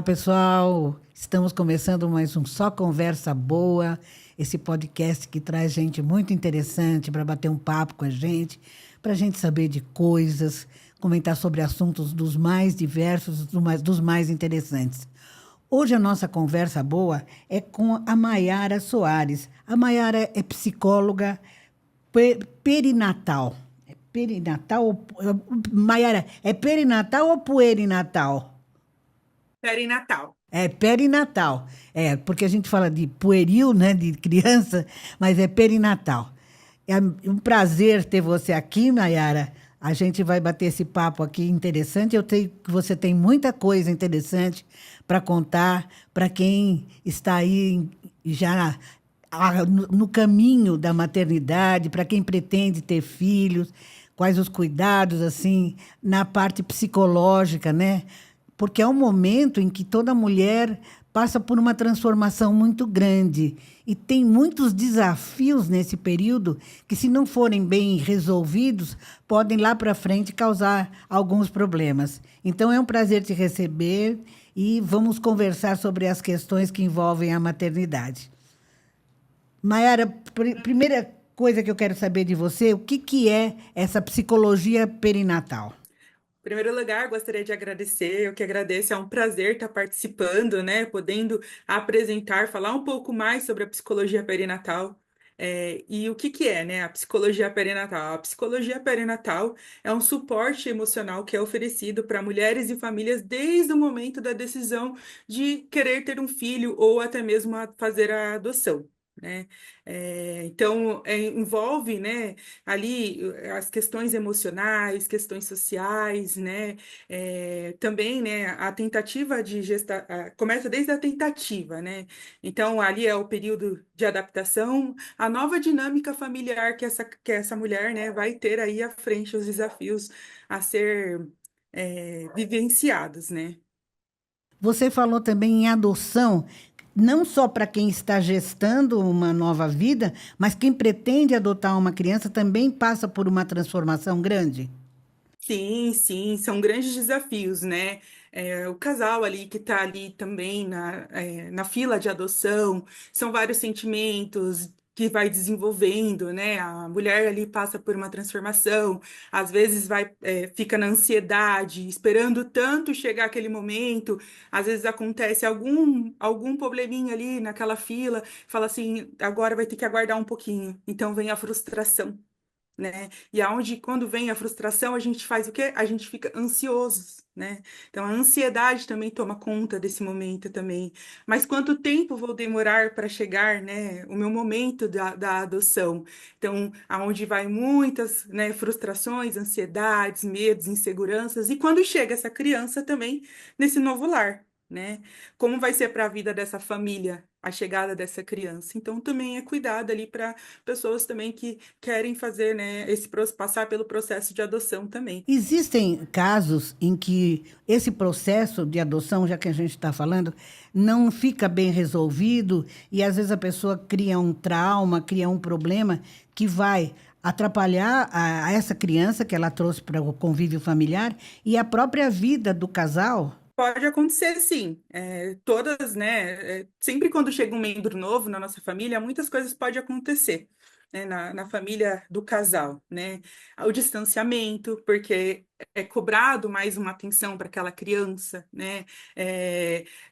Olá, pessoal. Estamos começando mais um Só Conversa Boa, esse podcast que traz gente muito interessante para bater um papo com a gente, para a gente saber de coisas, comentar sobre assuntos dos mais diversos, dos mais interessantes. Hoje a nossa conversa boa é com a Maiara Soares. A Maiara é psicóloga perinatal. É perinatal ou... Maiara, é perinatal ou puerinatal? Perinatal. É perinatal. É, porque a gente fala de pueril, né, de criança, mas é perinatal. É um prazer ter você aqui, Nayara. A gente vai bater esse papo aqui interessante. Eu sei que você tem muita coisa interessante para contar para quem está aí já no caminho da maternidade, para quem pretende ter filhos, quais os cuidados, assim, na parte psicológica, né? Porque é um momento em que toda mulher passa por uma transformação muito grande e tem muitos desafios nesse período que, se não forem bem resolvidos, podem lá para frente causar alguns problemas. Então, é um prazer te receber e vamos conversar sobre as questões que envolvem a maternidade. Maiara, primeira coisa que eu quero saber de você, o que é essa psicologia perinatal? Em primeiro lugar, gostaria de agradecer. Eu que agradeço, é um prazer estar participando, né? Podendo apresentar, falar um pouco mais sobre a psicologia perinatal. E o que é, né, a psicologia perinatal? A psicologia perinatal é um suporte emocional que é oferecido para mulheres e famílias desde o momento da decisão de querer ter um filho ou até mesmo fazer a adoção. Né? Então, envolve, né, ali as questões emocionais, questões sociais, né? Também, né, a tentativa de gestar, começa desde a tentativa, né? Então, ali é o período de adaptação, a nova dinâmica familiar que essa mulher, né, vai ter aí à frente, os desafios a ser vivenciados, né? Você falou também em adoção, não só para quem está gestando uma nova vida, mas quem pretende adotar uma criança também passa por uma transformação grande. Sim, sim, são grandes desafios, né? O casal ali que está ali também na fila de adoção, são vários sentimentos que vai desenvolvendo, né? A mulher ali passa por uma transformação, às vezes fica na ansiedade, esperando tanto chegar aquele momento, às vezes acontece algum probleminha ali naquela fila, fala assim, agora vai ter que aguardar um pouquinho, então vem a frustração, né? E aonde, quando vem a frustração, a gente faz o quê? A gente fica ansiosos, né? Então, a ansiedade também toma conta desse momento também. Mas quanto tempo vou demorar para chegar, né? O meu momento da adoção? Então, aonde vai muitas, né, frustrações, ansiedades, medos, inseguranças. E quando chega essa criança também nesse novo lar, né? Como vai ser para a vida dessa família a chegada dessa criança? Então, também é cuidado ali para pessoas também que querem fazer, né, passar pelo processo de adoção também. Existem casos em que esse processo de adoção, já que a gente está falando, não fica bem resolvido e às vezes a pessoa cria um trauma, cria um problema que vai atrapalhar a essa criança que ela trouxe para o convívio familiar e a própria vida do casal. Pode acontecer, sim. Todas, né? Sempre quando chega um membro novo na nossa família, muitas coisas podem acontecer, né, na família do casal, né? O distanciamento, porque é cobrado mais uma atenção para aquela criança, né?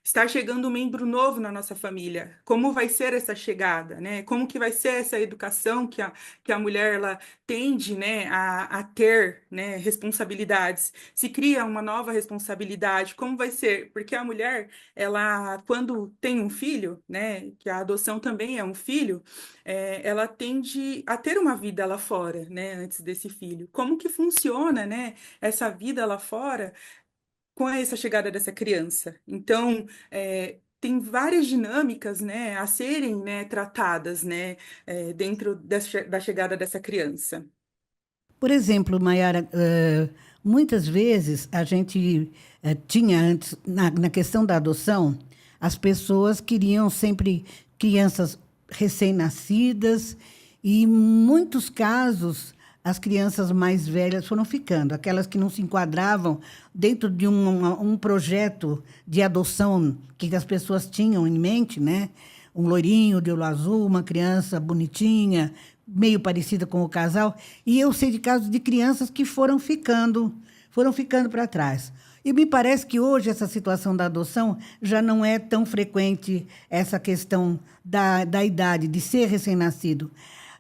Está chegando um membro novo na nossa família. Como vai ser essa chegada, né? Como que vai ser essa educação que a mulher ela tende, né, a ter, né, responsabilidades? Se cria uma nova responsabilidade, como vai ser? Porque a mulher, ela, quando tem um filho, né, que a adoção também é um filho, ela tende a ter uma vida lá fora, né, antes desse filho. Como que funciona, né, essa vida lá fora com essa chegada dessa criança? Então, tem várias dinâmicas, né, a serem, né, tratadas, né, dentro da chegada dessa criança. Por exemplo, Mayara, muitas vezes a gente tinha antes, na questão da adoção, as pessoas queriam sempre crianças recém-nascidas e, em muitos casos, as crianças mais velhas foram ficando, aquelas que não se enquadravam dentro de um projeto de adoção que as pessoas tinham em mente, né? Um loirinho de olho azul, uma criança bonitinha, meio parecida com o casal. E eu sei de casos de crianças que foram ficando para trás. E me parece que hoje essa situação da adoção já não é tão frequente, essa questão da idade, de ser recém-nascido.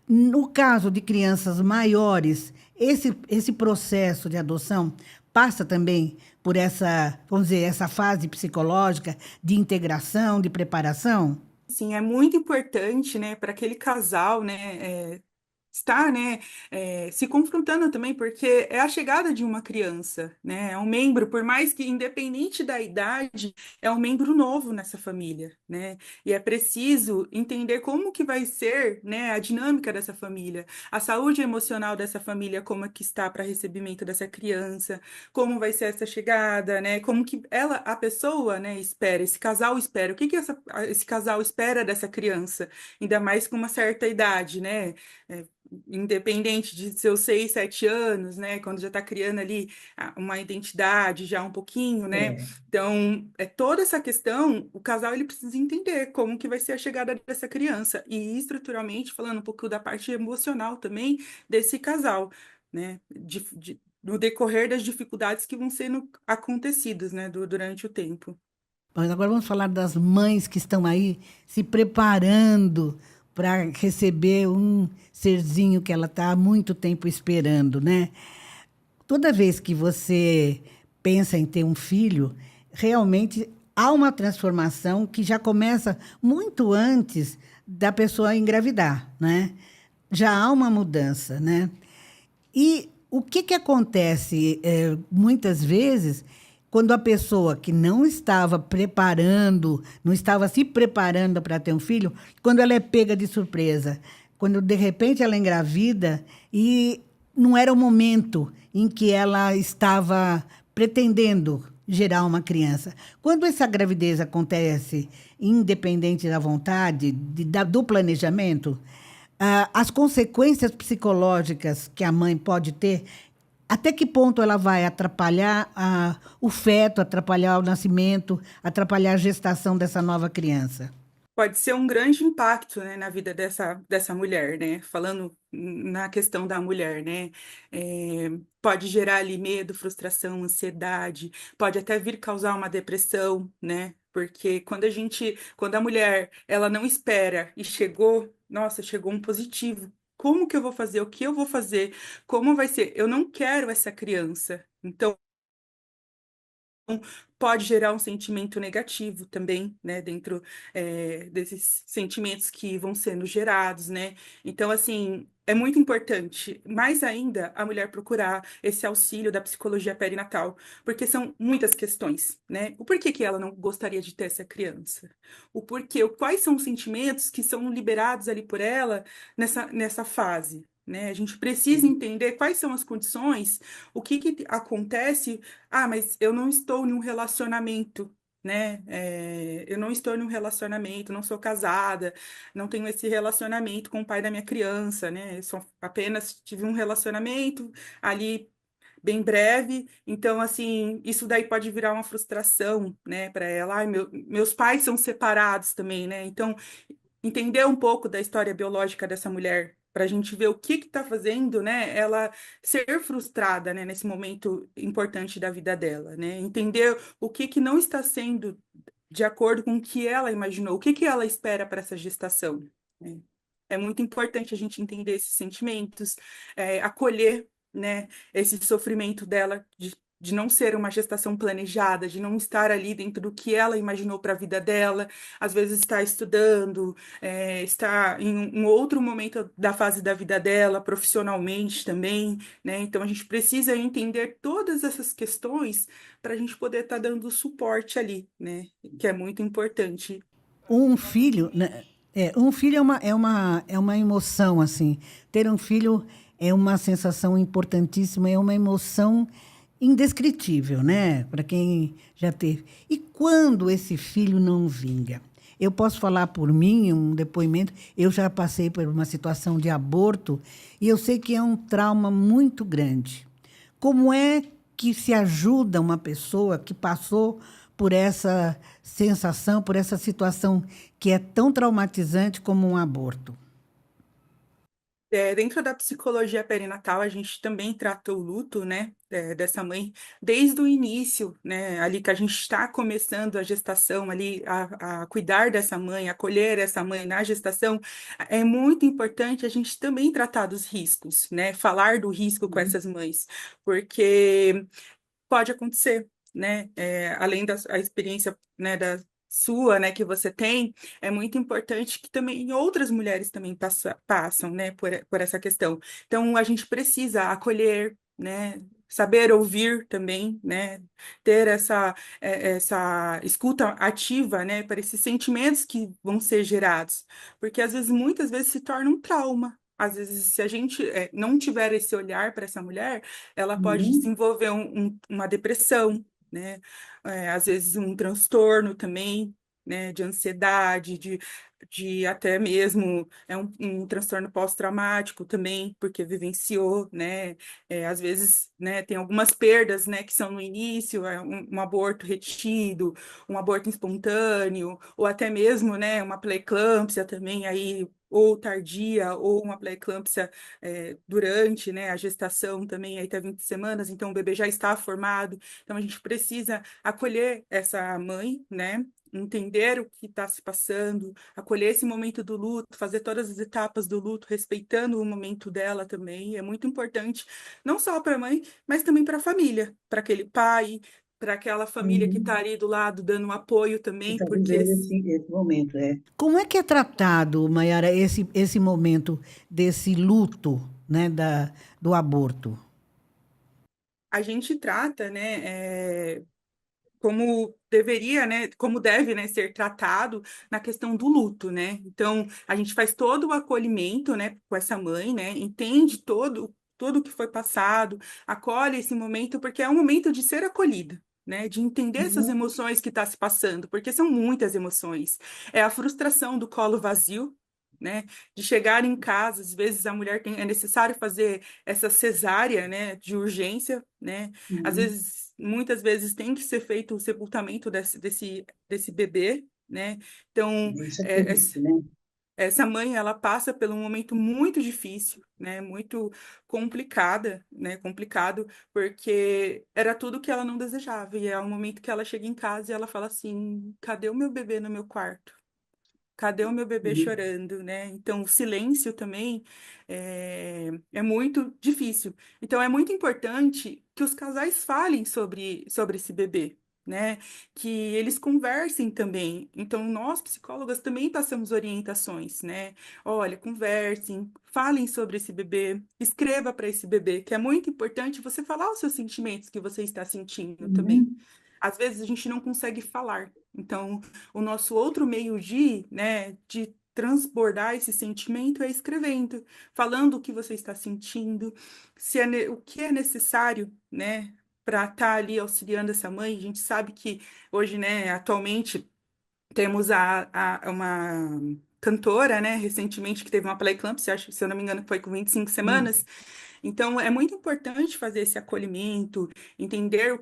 No caso de crianças maiores, esse processo de adoção passa também por essa, vamos dizer, essa fase psicológica de integração, de preparação? Sim, é muito importante, né, para aquele casal, né, estar, né, se confrontando também, porque é a chegada de uma criança, né, é um membro, por mais que independente da idade, é um membro novo nessa família, né, e é preciso entender como que vai ser, né, a dinâmica dessa família, a saúde emocional dessa família, como é que está para recebimento dessa criança, como vai ser essa chegada, né, como que a pessoa, né, espera, esse casal espera, o que que esse casal espera dessa criança, ainda mais com uma certa idade, né, é, independente de seus 6, 7 anos, né? Quando já está criando ali uma identidade já um pouquinho, né? É. Então, toda essa questão, o casal ele precisa entender como que vai ser a chegada dessa criança e estruturalmente falando um pouco da parte emocional também desse casal, né? No decorrer das dificuldades que vão sendo acontecidas, né? Durante o tempo. Mas agora vamos falar das mães que estão aí se preparando para receber um serzinho que ela está há muito tempo esperando, né? Toda vez que você pensa em ter um filho, realmente há uma transformação que já começa muito antes da pessoa engravidar, né? Já há uma mudança, né? E o que que acontece muitas vezes quando a pessoa que não estava preparando, não estava se preparando para ter um filho, quando ela é pega de surpresa, quando de repente ela engravida e não era o momento em que ela estava pretendendo gerar uma criança. Quando essa gravidez acontece independente da vontade, do planejamento, as consequências psicológicas que a mãe pode ter, até que ponto ela vai atrapalhar o feto, atrapalhar o nascimento, atrapalhar a gestação dessa nova criança? Pode ser um grande impacto, né, na vida dessa mulher, né? Falando na questão da mulher, né? Pode gerar ali medo, frustração, ansiedade, pode até vir causar uma depressão, né? Porque quando a mulher, ela não espera e chegou, nossa, chegou um positivo. Como que eu vou fazer? O que eu vou fazer? Como vai ser? Eu não quero essa criança. Então, pode gerar um sentimento negativo também, né, dentro desses sentimentos que vão sendo gerados, né? Então, assim, é muito importante, mais ainda, a mulher procurar esse auxílio da psicologia perinatal, porque são muitas questões, né? O porquê que ela não gostaria de ter essa criança? O porquê, quais são os sentimentos que são liberados ali por ela nessa fase? Né? A gente precisa entender quais são as condições, o que que acontece. Ah, mas eu não estou em um relacionamento, né? Eu não estou em um relacionamento, não sou casada, não tenho esse relacionamento com o pai da minha criança, né? Eu só apenas tive um relacionamento ali bem breve, então, assim, isso daí pode virar uma frustração, né, para ela. Ai, meus pais são separados também, né? Então, entender um pouco da história biológica dessa mulher, para a gente ver o que está fazendo, né, ela ser frustrada, né, nesse momento importante da vida dela, né, entender o que que não está sendo de acordo com o que ela imaginou, o que que ela espera para essa gestação, né. É muito importante a gente entender esses sentimentos, acolher, né, esse sofrimento dela de não ser uma gestação planejada, de não estar ali dentro do que ela imaginou para a vida dela, às vezes está estudando, está em um outro momento da fase da vida dela, profissionalmente também, né? Então a gente precisa entender todas essas questões para a gente poder estar dando suporte ali, né? Que é muito importante. Um filho, né? Um filho é uma emoção, assim. Ter um filho é uma sensação importantíssima, é uma emoção indescritível, né? Para quem já teve. E quando esse filho não vinga? Eu posso falar por mim, um depoimento. Eu já passei por uma situação de aborto e eu sei que é um trauma muito grande. Como é que se ajuda uma pessoa que passou por essa sensação, por essa situação que é tão traumatizante como um aborto? Dentro da psicologia perinatal, a gente também trata o luto, né, dessa mãe desde o início, né, ali que a gente está começando a gestação, ali a cuidar dessa mãe, acolher essa mãe na gestação. É muito importante a gente também tratar dos riscos, né, falar do risco com Uhum. essas mães, porque pode acontecer, né? Além da a experiência, né, da sua, né, que você tem, é muito importante que também outras mulheres também passam, né, por essa questão. Então, a gente precisa acolher, né, saber ouvir também, né, ter essa escuta ativa, né, para esses sentimentos que vão ser gerados, porque às vezes, muitas vezes se torna um trauma. Às vezes, se a gente não tiver esse olhar para essa mulher, ela pode Uhum. desenvolver uma depressão, né? Às vezes um transtorno também, né? De ansiedade, de até mesmo um transtorno pós-traumático também, porque vivenciou, né? Às vezes, né? Tem algumas perdas, né? Que são no início, um aborto retido, um aborto espontâneo, ou até mesmo, né? Uma pré-eclâmpsia também aí ou tardia, ou uma pré-eclâmpsia durante, né, a gestação também, aí até 20 semanas, então o bebê já está formado, então a gente precisa acolher essa mãe, né, entender o que está se passando, acolher esse momento do luto, fazer todas as etapas do luto, respeitando o momento dela também, é muito importante, não só para a mãe, mas também para a família, para aquele pai, para aquela família que está Uhum. ali do lado, dando um apoio Que também, está porque vivendo esse momento, é. Como é que é tratado, Mayara, esse momento desse luto, né, do aborto? a gente trata, né, como deveria, né, como deve, né, ser tratado na questão do luto, né? Então, a gente faz todo o acolhimento, né, com essa mãe, né, entende todo o que foi passado, acolhe esse momento porque é um momento de ser acolhida. Né, de entender essas Uhum. emoções que está se passando, porque são muitas emoções. É a frustração do colo vazio, né, de chegar em casa, às vezes a mulher é necessário fazer essa cesárea, né, de urgência, né, às Uhum. vezes, muitas vezes tem que ser feito o sepultamento desse bebê, né? Então, Isso é é, triste, né? essa mãe, ela passa por um momento muito difícil, né? Muito complicada, né? Complicado, porque era tudo que ela não desejava. E é o momento que ela chega em casa e ela fala assim: cadê o meu bebê no meu quarto? Cadê o meu bebê Uhum. chorando, né? Então, o silêncio também é muito difícil. Então, é muito importante que os casais falem sobre esse bebê, né? Que eles conversem também. Então, nós, psicólogas, também passamos orientações, né? Olha, conversem, falem sobre esse bebê, escreva para esse bebê, que é muito importante você falar os seus sentimentos que você está sentindo também. Uhum. Às vezes a gente não consegue falar. Então, o nosso outro meio de transbordar esse sentimento é escrevendo, falando o que você está sentindo, o que é necessário, né, para estar ali auxiliando essa mãe. A gente sabe que hoje, né, atualmente temos uma cantora, né, recentemente que teve uma pré-eclâmpsia, acho que, se eu não me engano, foi com 25 Uhum. semanas. Então, é muito importante fazer esse acolhimento, entender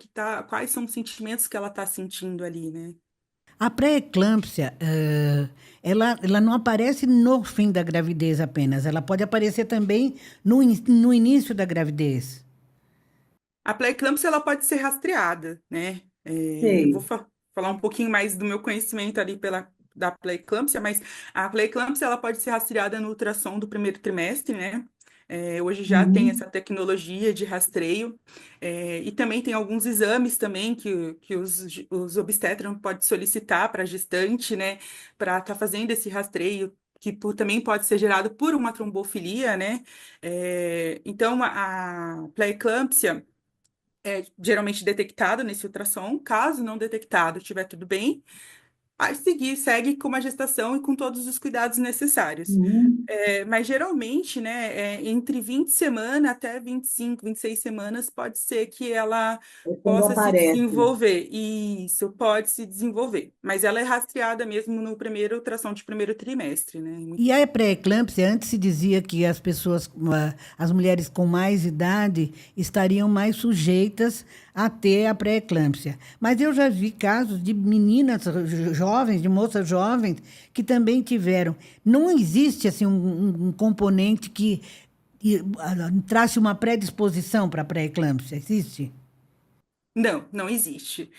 quais são os sentimentos que ela está sentindo ali, né? A pré-eclâmpsia, ela não aparece no fim da gravidez apenas, ela pode aparecer também no início da gravidez. A pré-eclâmpsia ela pode ser rastreada, né? Eu vou Sei. falar um pouquinho mais do meu conhecimento ali da pré-eclâmpsia, mas a pré-eclâmpsia ela pode ser rastreada no ultrassom do primeiro trimestre, né? Hoje já tem Uhum. essa tecnologia de rastreio, e também tem alguns exames também que os obstetras podem solicitar para a gestante, né? Para estar fazendo esse rastreio, que também pode ser gerado por uma trombofilia, né? Então, a pré-eclâmpsia geralmente detectado nesse ultrassom. Caso não detectado, estiver tudo bem, segue com uma gestação e com todos os cuidados necessários. Uhum. Mas geralmente, né, entre 20 semanas até 25, 26 semanas, pode ser que ela É quando possa se aparece. desenvolver. Isso, pode se desenvolver. Mas ela é rastreada mesmo no primeiro ultrassom de primeiro trimestre, né? E a pré-eclâmpsia, antes se dizia que as pessoas, as mulheres com mais idade estariam mais sujeitas a ter a pré-eclâmpsia. Mas eu já vi casos de meninas jovens, de moças jovens, que também tiveram. Não existe assim um componente que trace uma predisposição para a pré-eclâmpsia, existe? Não, não existe.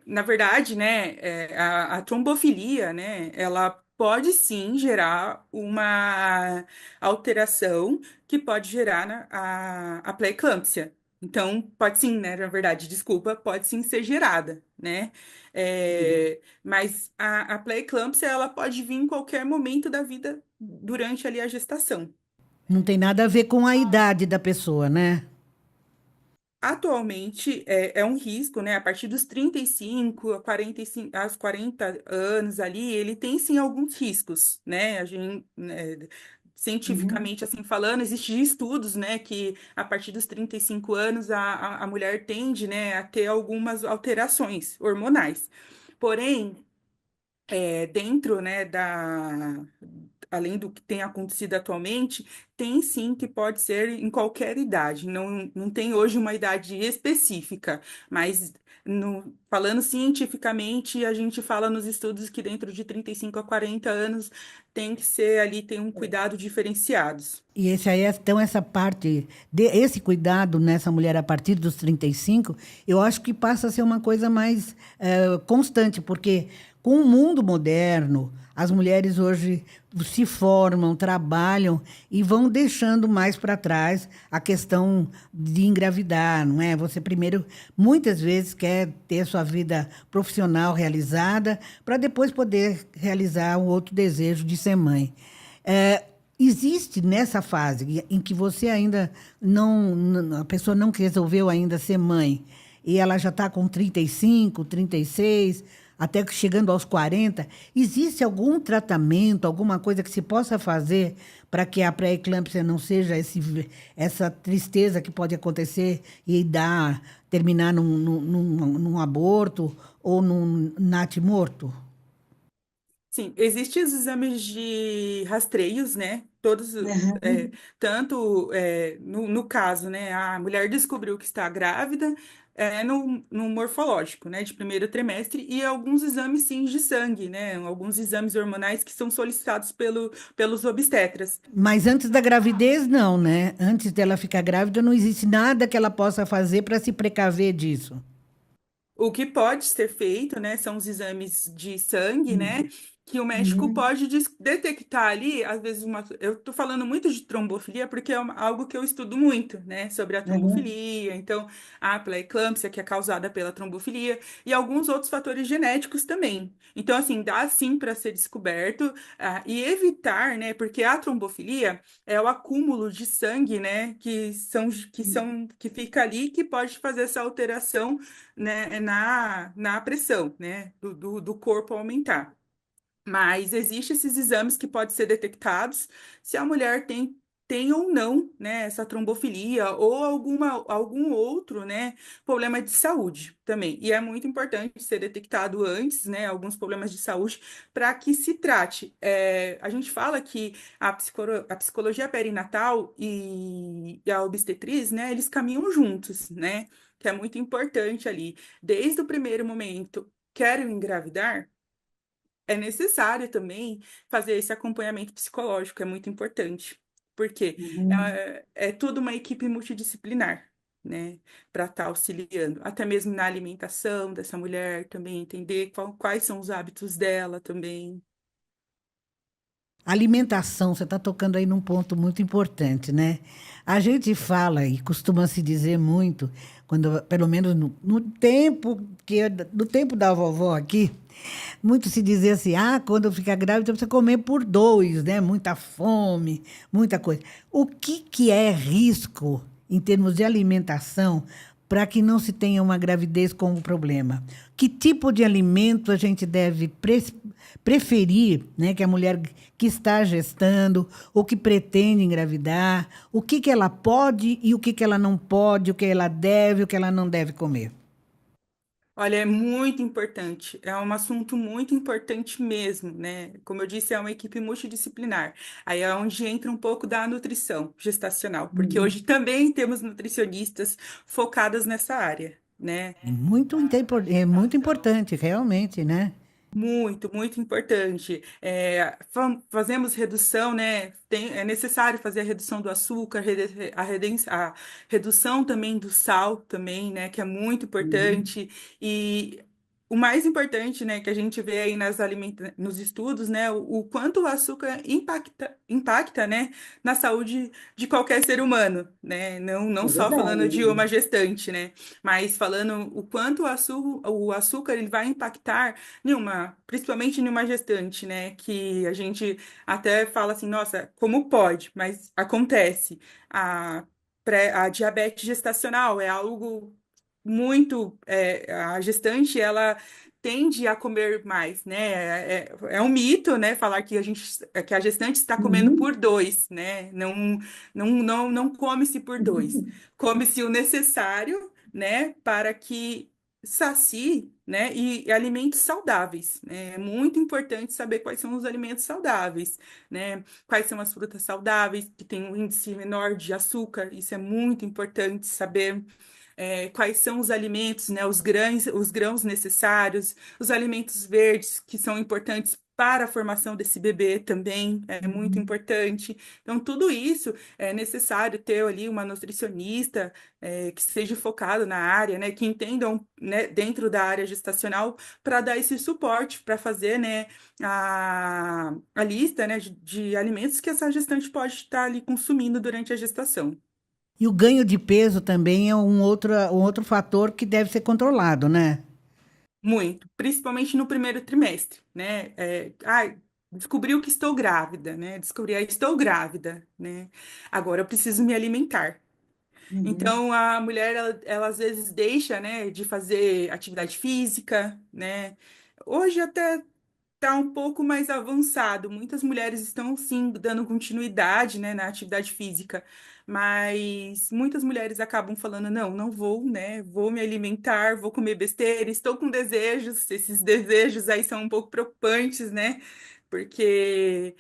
Na verdade, né, a trombofilia, né, ela pode sim gerar uma alteração que pode gerar a pré-eclâmpsia. Então, pode sim, né, na verdade, desculpa, pode sim ser gerada, né? Mas a pré-eclâmpsia, ela pode vir em qualquer momento da vida durante ali a gestação. Não tem nada a ver com a idade da pessoa, né? Atualmente é um risco, né? A partir dos 35 a 45, aos 40 anos ali, ele tem sim alguns riscos, né? A gente, né, Uhum. cientificamente assim falando, existem estudos, né, que a partir dos 35 anos a mulher tende, né, a ter algumas alterações hormonais. Porém, dentro, né, além do que tem acontecido atualmente, tem sim que pode ser em qualquer idade. Não tem hoje uma idade específica, mas falando cientificamente, a gente fala nos estudos que dentro de 35 a 40 anos tem que ser ali, tem um cuidado diferenciados. E esse aí, então, essa parte, esse cuidado nessa mulher a partir dos 35, eu acho que passa a ser uma coisa mais constante, porque com o mundo moderno, as mulheres hoje se formam, trabalham e vão deixando mais para trás a questão de engravidar, não é? Você primeiro, muitas vezes, quer ter sua vida profissional realizada para depois poder realizar um outro desejo de ser mãe. É, existe nessa fase em que você ainda a pessoa não resolveu ainda ser mãe, e ela já está com 35, 36, até que chegando aos 40, existe algum tratamento, alguma coisa que se possa fazer para que a pré-eclâmpsia não seja essa tristeza que pode acontecer e terminar num aborto ou num natimorto? Sim, existem os exames de rastreios, né? Todos, é, Uhum. tanto no caso, né? A mulher descobriu que está grávida, no morfológico, né? De primeiro trimestre, e alguns exames, sim, de sangue, né? Alguns exames hormonais que são solicitados pelos obstetras. Mas antes da gravidez, não, né? Antes dela ficar grávida, não existe nada que ela possa fazer para se precaver disso. O que pode ser feito, né, são os exames de sangue, né, que o médico Uhum. pode detectar ali, às vezes eu tô falando muito de trombofilia porque é algo que eu estudo muito, né, sobre a Uhum. trombofilia, então a pré-eclâmpsia que é causada pela trombofilia e alguns outros fatores genéticos também. Então, assim, dá sim para ser descoberto, e evitar, né, porque a trombofilia é o acúmulo de sangue, né, que fica ali que pode fazer essa alteração, né, na pressão, né, do corpo aumentar. Mas existem esses exames que podem ser detectados se a mulher tem ou não, né, essa trombofilia ou algum outro, né, problema de saúde também. E é muito importante ser detectado antes, né, alguns problemas de saúde para que se trate. A gente fala que a psicologia perinatal e a obstetriz, né, eles caminham juntos, né, que é muito importante ali. Desde o primeiro momento, quero engravidar, é necessário também fazer esse acompanhamento psicológico, é muito importante, porque Uhum. é tudo uma equipe multidisciplinar, né, para estar auxiliando, até mesmo na alimentação dessa mulher também, entender quais são os hábitos dela também. Alimentação, você está tocando aí num ponto muito importante, né? A gente fala e costuma se dizer muito, quando, pelo menos no tempo no tempo da vovó aqui, muito se dizia assim: ah, quando eu ficar grávida, você comer por dois, né? Muita fome, muita coisa. O que é risco em termos de alimentação para que não se tenha uma gravidez como problema? Que tipo de alimento a gente deve preferir, né, que a mulher que está gestando ou que pretende engravidar, o que que ela pode e o que ela não pode, o que ela deve, o que ela não deve comer? Olha, é muito importante, é um assunto muito importante mesmo, né? Como eu disse, é uma equipe multidisciplinar. Aí é onde entra um pouco da nutrição gestacional, porque hoje também temos nutricionistas focadas nessa área, né? É muito importante, realmente, né? Muito, muito importante. Fazemos redução, né? É necessário fazer a redução do açúcar, a redução também do sal, também, né? Que é muito importante. E o mais importante, né, que a gente vê aí nos estudos, né? O quanto o açúcar impacta, né, na saúde de qualquer ser humano, né? Não É só verdade. falando de uma gestante, né? Mas falando o quanto o açúcar ele vai impactar principalmente em uma gestante, né? Que a gente até fala assim, nossa, como pode? Mas acontece. A, a diabetes gestacional é algo a gestante, ela tende a comer mais, né? É um mito, né? Falar que a gestante está comendo Uhum. por dois, né? Não come-se por dois. Come-se o necessário, né? Para que sacie, né? E alimentos saudáveis, né? É muito importante saber quais são os alimentos saudáveis, né? Quais são as frutas saudáveis, que têm um índice menor de açúcar, isso é muito importante saber. Quais são os alimentos, né? Os grãos necessários, os alimentos verdes, que são importantes para a formação desse bebê também, é muito importante. Então, tudo isso é necessário ter ali uma nutricionista, que seja focado na área, né, que entendam, né, dentro da área gestacional para dar esse suporte, para fazer, né, a lista, né, de alimentos que essa gestante pode estar ali consumindo durante a gestação. E o ganho de peso também é um outro fator que deve ser controlado, né? Muito, principalmente no primeiro trimestre, né? Descobriu que estou grávida, né? Descobri, estou grávida, né? Agora eu preciso me alimentar. Uhum. Então, a mulher, ela às vezes deixa, né, de fazer atividade física, né? Hoje até está um pouco mais avançado. Muitas mulheres estão, sim, dando continuidade, né, na atividade física, mas muitas mulheres acabam falando, não vou, né, vou me alimentar, vou comer besteira, estou com desejos, esses desejos aí são um pouco preocupantes, né, porque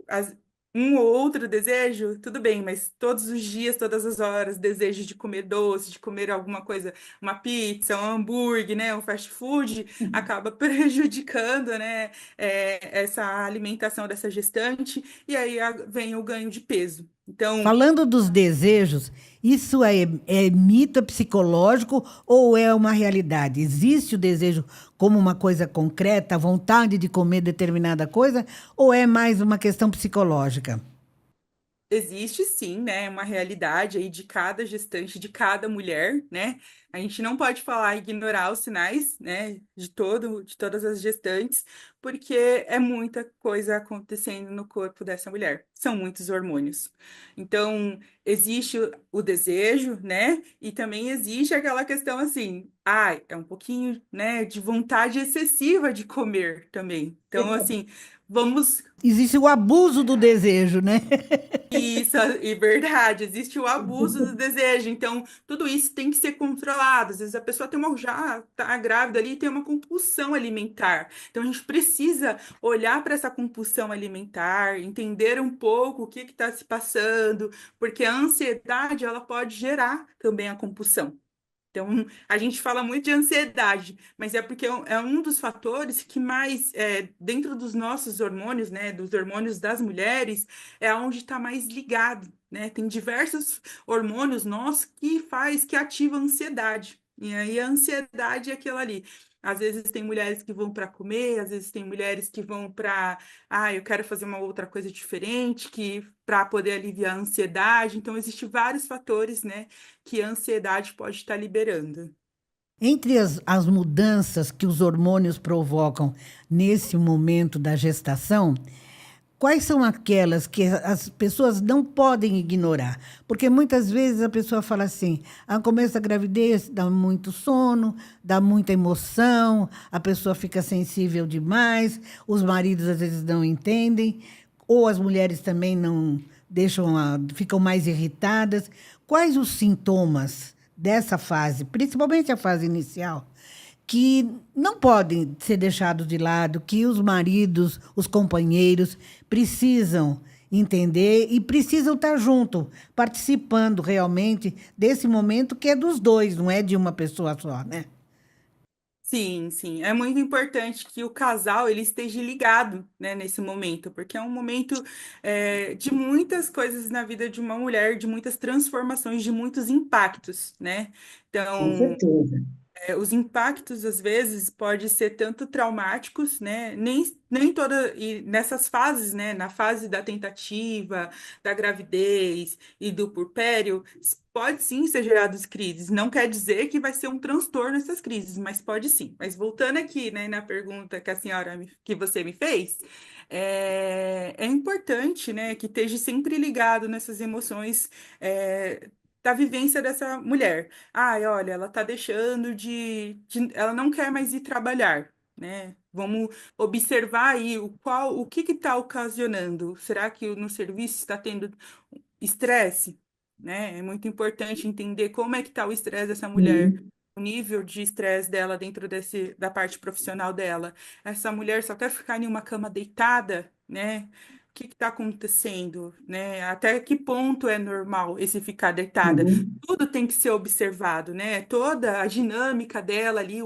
as- um ou outro desejo, tudo bem, mas todos os dias, todas as horas, desejo de comer doce, de comer alguma coisa, uma pizza, um hambúrguer, né, um fast food, acaba prejudicando, né, essa alimentação dessa gestante, e aí vem o ganho de peso. Então, Falando dos desejos, isso é mito, é psicológico ou é uma realidade? Existe o desejo como uma coisa concreta, a vontade de comer determinada coisa, ou é mais uma questão psicológica? existe sim, né, uma realidade aí de cada gestante, de cada mulher, né? A gente não pode falar ignorar os sinais, né, de todas as gestantes, porque é muita coisa acontecendo no corpo dessa mulher. São muitos hormônios. Então, existe o desejo, né? E também existe aquela questão assim, é um pouquinho, né, de vontade excessiva de comer também. Então, assim, vamos. Existe o abuso do desejo, né? Isso, é verdade, existe o abuso do desejo, então tudo isso tem que ser controlado. Às vezes a pessoa já tá grávida ali e tem uma compulsão alimentar. Então a gente precisa olhar para essa compulsão alimentar, entender um pouco o que está se passando, porque a ansiedade ela pode gerar também a compulsão. Então, a gente fala muito de ansiedade, mas é porque é um dos fatores que mais, dentro dos nossos hormônios, né, dos hormônios das mulheres, é onde está mais ligado, né? Tem diversos hormônios nossos que ativam a ansiedade. E aí a ansiedade é aquilo ali. Às vezes tem mulheres que vão para comer, às vezes tem mulheres que vão para, eu quero fazer uma outra coisa diferente, que para poder aliviar a ansiedade. Então, existem vários fatores, né? Que a ansiedade pode estar liberando. Entre as mudanças que os hormônios provocam nesse momento da gestação, quais são aquelas que as pessoas não podem ignorar? Porque muitas vezes a pessoa fala assim: "Ah, começo da gravidez dá muito sono, dá muita emoção, a pessoa fica sensível demais, os maridos às vezes não entendem, ou as mulheres também não deixam, ficam mais irritadas. Quais os sintomas dessa fase, principalmente a fase inicial, que não podem ser deixados de lado, que os maridos, os companheiros precisam entender e precisam estar junto, participando realmente desse momento que é dos dois, não é de uma pessoa só, né? Sim, sim. É muito importante que o casal ele esteja ligado, né, nesse momento, porque é um momento de muitas coisas na vida de uma mulher, de muitas transformações, de muitos impactos, né? Com Então, certeza. os impactos, às vezes, podem ser tanto traumáticos, né? Nem toda. E nessas fases, né? Na fase da tentativa, da gravidez e do puerpério, pode sim ser geradas crises. Não quer dizer que vai ser um transtorno essas crises, mas pode sim. Mas voltando aqui, né, na pergunta que a senhora, que você me fez, é importante, né, que esteja sempre ligado nessas emoções. Da vivência dessa mulher. Ai, olha, ela tá deixando ela não quer mais ir trabalhar, né? Vamos observar aí o que que está ocasionando. Será que no serviço está tendo estresse, né? É muito importante entender como é que está o estresse dessa mulher, Sim. o nível de estresse dela dentro da parte profissional dela. Essa mulher só quer ficar em uma cama deitada, né? O que está acontecendo, né? Até que ponto é normal esse ficar deitada? Uhum. Tudo tem que ser observado, né? Toda a dinâmica dela ali,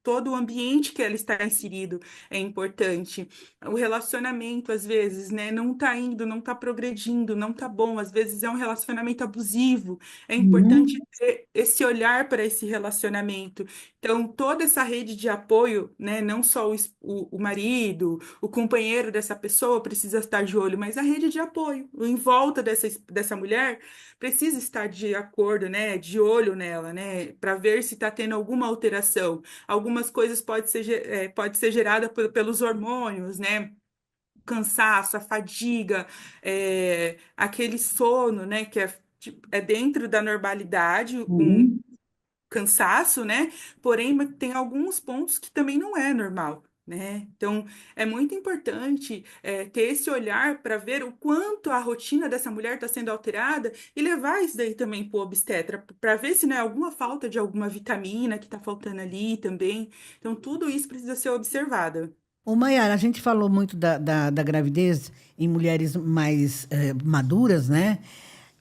todo o ambiente que ela está inserido é importante. O relacionamento, às vezes, né, não tá indo, não tá progredindo, não tá bom, às vezes é um relacionamento abusivo. É importante Uhum. ter esse olhar para esse relacionamento. Então, toda essa rede de apoio, né, não só o marido, o companheiro dessa pessoa precisa estar de olho, mas a rede de apoio em volta dessa mulher precisa estar de acordo, né, de olho nela, né, para ver se está tendo alguma alteração. Algumas coisas pode ser gerada pelos hormônios, né? O cansaço, a fadiga, aquele sono, né? Que é, tipo, é dentro da normalidade, um Uhum. cansaço, né? Porém, tem alguns pontos que também não é normal. Né? Então, é muito importante ter esse olhar para ver o quanto a rotina dessa mulher está sendo alterada e levar isso daí também para o obstetra, para ver se não é alguma falta de alguma vitamina que está faltando ali também. Então, tudo isso precisa ser observado. Ô, Maiara, a gente falou muito da gravidez em mulheres mais maduras, né?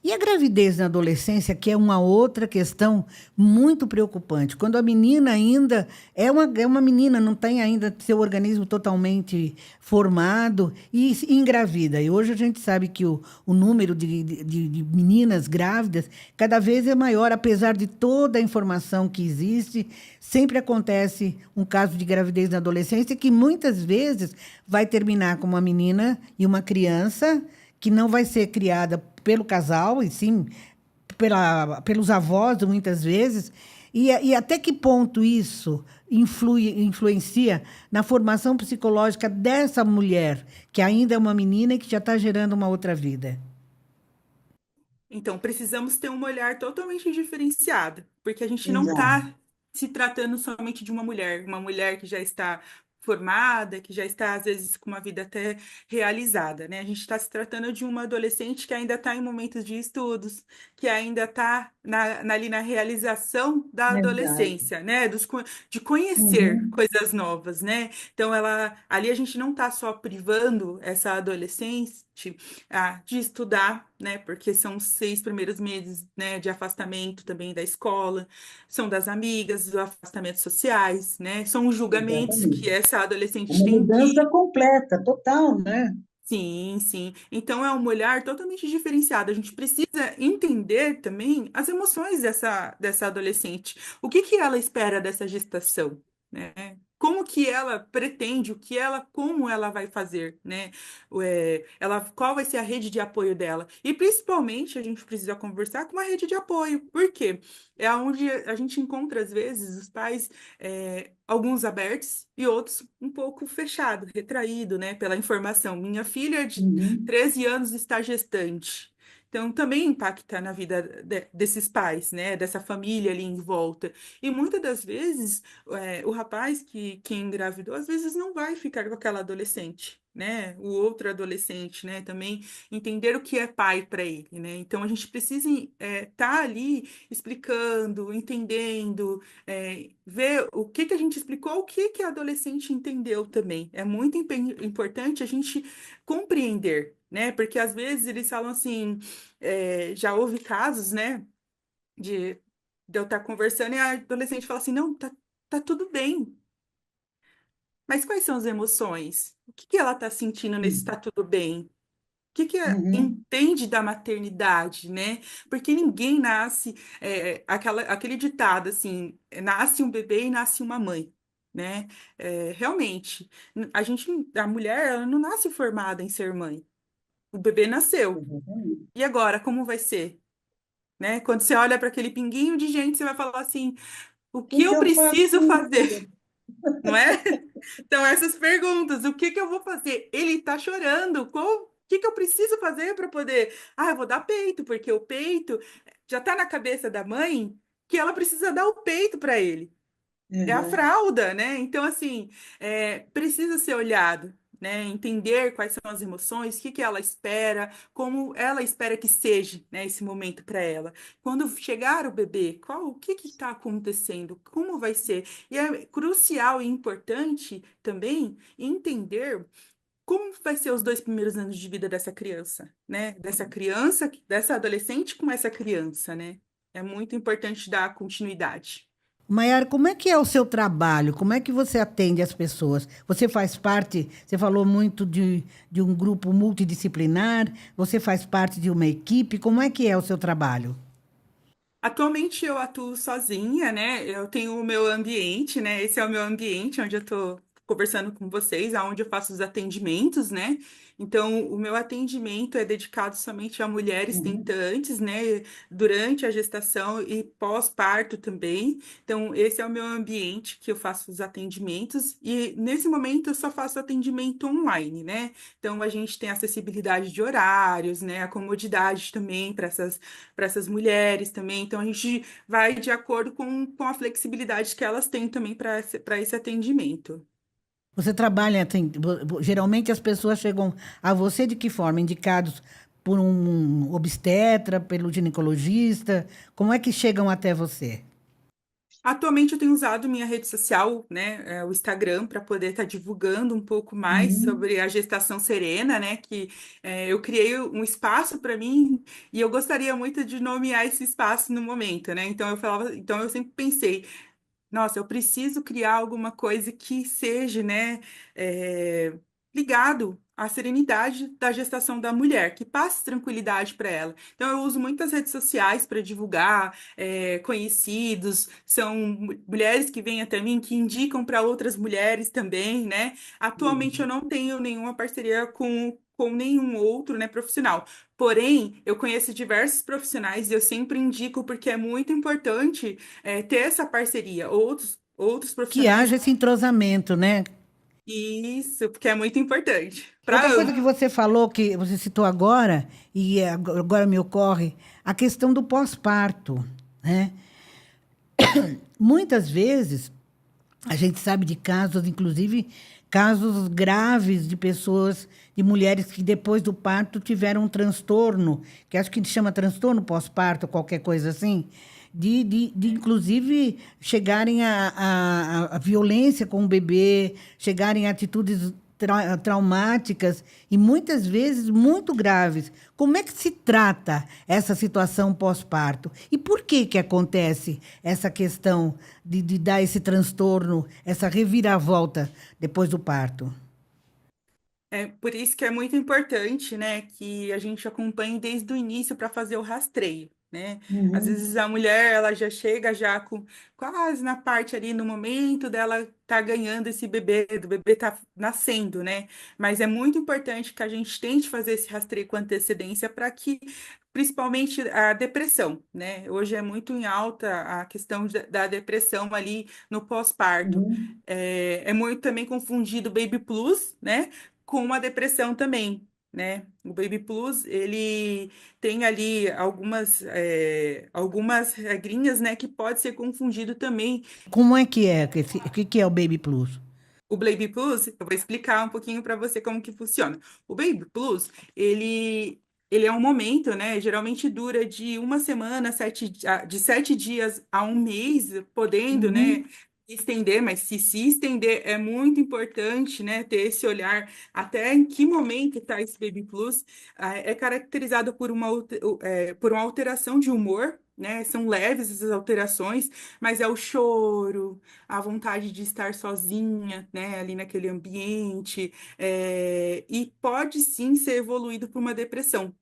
E a gravidez na adolescência, que é uma outra questão muito preocupante. Quando a menina ainda é uma menina, não tem ainda seu organismo totalmente formado e engravida. E hoje a gente sabe que o número de meninas grávidas cada vez é maior, apesar de toda a informação que existe, sempre acontece um caso de gravidez na adolescência que muitas vezes vai terminar com uma menina e uma criança que não vai ser criada pelo casal, e sim pelos avós, muitas vezes. E até que ponto isso influencia na formação psicológica dessa mulher, que ainda é uma menina e que já está gerando uma outra vida? Então, precisamos ter um olhar totalmente diferenciado, porque a gente não Exato. está se tratando somente de uma mulher que já está formada, que já está, às vezes, com uma vida até realizada, né? A gente está se tratando de uma adolescente que ainda está em momentos de estudos, que ainda está ali na realização da Exato. adolescência, né? De conhecer Uhum. coisas novas, né? Então, ali a gente não está só privando essa adolescente de estudar, né? Porque são os 6 primeiros meses, né, de afastamento também da escola, são das amigas, dos afastamentos sociais, né? São os julgamentos que Exatamente. essa É adolescente uma tem mudança que. completa, total, né? Sim, sim. Então é um olhar totalmente diferenciado. A gente precisa entender também as emoções dessa adolescente. O que que ela espera dessa gestação, né? como que ela pretende, como ela vai fazer, né? Qual vai ser a rede de apoio dela? E principalmente a gente precisa conversar com uma rede de apoio. Por quê? É onde a gente encontra, às vezes, os pais, alguns abertos e outros um pouco fechado, retraído, né, pela informação. Minha filha de Uhum, 13 anos está gestante. Então, também impacta na vida desses pais, né, dessa família ali em volta. E muitas das vezes, o rapaz que engravidou, às vezes não vai ficar com aquela adolescente, né, o outro adolescente, né, também entender o que é pai para ele, né. Então, a gente precisa estar ali explicando, entendendo, ver o que que a gente explicou, o que que a adolescente entendeu também. É muito importante a gente compreender, né? Porque às vezes eles falam assim, já houve casos, né, de, de eu estar conversando e a adolescente fala assim, não, tá tudo bem. Mas quais são as emoções? O que que ela está sentindo nesse tá tudo bem? O que uhum, entende da maternidade, né? Porque ninguém nasce, aquele ditado assim, nasce um bebê e nasce uma mãe, né? Realmente, a mulher, ela não nasce formada em ser mãe. O bebê nasceu. exatamente. E agora, como vai ser? Né? Quando você olha para aquele pinguinho de gente, você vai falar assim, o O que que que eu eu faço preciso com fazer? isso? Não é? Então, essas perguntas, o que que eu vou fazer? Ele está chorando, o que que eu preciso fazer para poder? Ah, eu vou dar peito, porque o peito já está na cabeça da mãe que ela precisa dar o peito para ele. É a Uhum, fralda, né? Então, assim, precisa ser olhado, né? Entender quais são as emoções, o que que ela espera, como ela espera que seja, né, esse momento para ela. Quando chegar o bebê, o que que está acontecendo? Como vai ser? E é crucial e importante também entender como vai ser os 2 primeiros anos de vida dessa criança, né? Dessa criança, dessa adolescente com essa criança, né? É muito importante dar continuidade. Maiara, como é que é o seu trabalho? Como é que você atende as pessoas? Você faz parte, você falou muito de um grupo multidisciplinar, você faz parte de uma equipe, como é que é o seu trabalho? Atualmente eu atuo sozinha, né? Eu tenho o meu ambiente, né? Esse é o meu ambiente onde eu estou conversando com vocês, aonde eu faço os atendimentos, né? Então, o meu atendimento é dedicado somente a mulheres uhum. tentantes, né? Durante a gestação e pós-parto também. Então, esse é o meu ambiente que eu faço os atendimentos. E nesse momento eu só faço atendimento online, né? Então, a gente tem acessibilidade de horários, né? A comodidade também para essas mulheres também. Então, a gente vai de acordo com a flexibilidade que elas têm também para esse atendimento. Você trabalha, assim, geralmente as pessoas chegam a você de que forma? Indicados por um obstetra, pelo ginecologista? Como é que chegam até você? Atualmente eu tenho usado minha rede social, né, o Instagram, para poder estar divulgando um pouco mais Uhum, sobre a gestação serena, né, que eu criei um espaço para mim e eu gostaria muito de nomear esse espaço no momento, né? Então eu sempre pensei, nossa, eu preciso criar alguma coisa que seja, né, é, ligado à serenidade da gestação da mulher, que passe tranquilidade para ela. Então, eu uso muitas redes sociais para divulgar, conhecidos, são mulheres que vêm até mim, que indicam para outras mulheres também, né? Atualmente, eu uhum. não tenho nenhuma parceria com nenhum outro, né, profissional. Porém, eu conheço diversos profissionais e eu sempre indico porque é muito importante ter essa parceria, outros Que profissionais. haja esse entrosamento, né? Isso, porque é muito importante para Outra coisa ambos. que você falou, que você citou agora, e agora me ocorre, a questão do pós-parto, né? Muitas vezes, a gente sabe de casos, inclusive casos graves de pessoas, de mulheres que depois do parto tiveram um transtorno, que acho que chama transtorno pós-parto, qualquer coisa assim, de inclusive chegarem a violência com o bebê, chegarem a atitudes traumáticas e muitas vezes muito graves. Como é que se trata essa situação pós-parto? E por que que acontece essa questão de dar esse transtorno, essa reviravolta depois do parto? É por isso que é muito importante, né, que a gente acompanhe desde o início para fazer o rastreio, né? Às Uhum. vezes a mulher, ela já chega já com quase na parte ali, no momento dela tá ganhando esse bebê, do bebê tá nascendo, né? Mas é muito importante que a gente tente fazer esse rastreio com antecedência para que, principalmente a depressão, né? Hoje é muito em alta a questão da depressão ali no pós-parto. Uhum. É muito também confundido o Baby Plus, né? Com uma depressão também, né? O Baby Plus, ele tem ali algumas regrinhas, né, que pode ser confundido também. Como é que é? O que que é o Baby Plus? O Baby Plus, eu vou explicar um pouquinho para você como que funciona. O Baby Plus, ele é um momento, né? Geralmente dura de uma semana, de 7 dias a um mês, podendo, né? Uhum. Estender, mas se estender é muito importante, né? Ter esse olhar até em que momento está esse Baby Plus. É caracterizado por por uma alteração de humor, né? São leves essas alterações, mas é o choro, a vontade de estar sozinha, né, ali naquele ambiente, e pode sim ser evoluído para uma depressão.